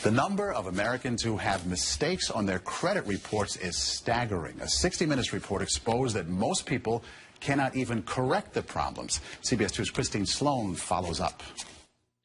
The number of Americans who have mistakes on their credit reports is staggering. A 60 Minutes report exposed that most people cannot even correct the problems. CBS 2's Christine Sloan follows up.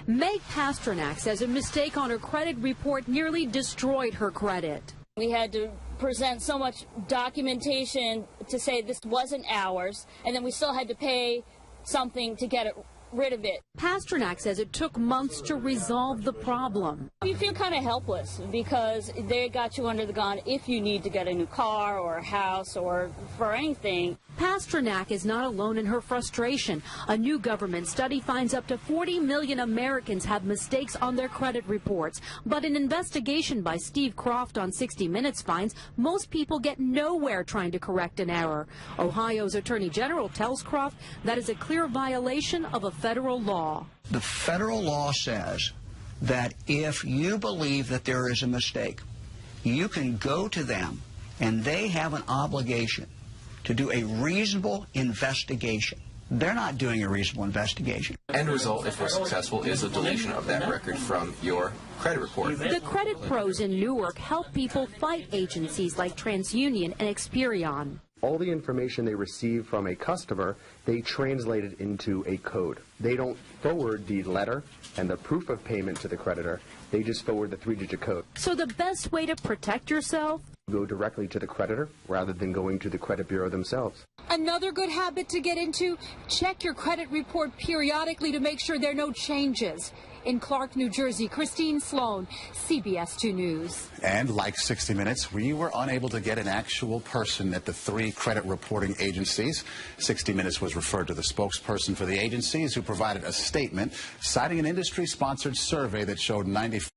Meg Pasternak says a mistake on her credit report nearly destroyed her credit. We had to present so much documentation to say this wasn't ours, and then we still had to pay something to get rid of it. Pasternak says it took months to resolve the problem. You feel kind of helpless because they got you under the gun if you need to get a new car or a house or for anything. Pasternak is not alone in her frustration. A new government study finds up to 40 million Americans have mistakes on their credit reports. But an investigation by Steve Croft on 60 Minutes finds most people get nowhere trying to correct an error. Ohio's Attorney General tells Croft that is a clear violation of a federal law. The federal law says that if you believe that there is a mistake, you can go to them and they have an obligation to do a reasonable investigation. They're not doing a reasonable investigation. End result, if we're successful, is a deletion of that record from your credit report. The credit pros in Newark help people fight agencies like TransUnion and Experian. All the information they receive from a customer, they translate it into a code. They don't forward the letter and the proof of payment to the creditor. They just forward the 3-digit code. So the best way to protect yourself? Go directly to the creditor rather than going to the credit bureau themselves. Another good habit to get into, check your credit report periodically to make sure there are no changes. In Clark, New Jersey, Christine Sloan, CBS 2 News. And like 60 Minutes, we were unable to get an actual person at the 3 credit reporting agencies. 60 Minutes was referred to the spokesperson for the agencies, who provided a statement citing an industry-sponsored survey that showed 95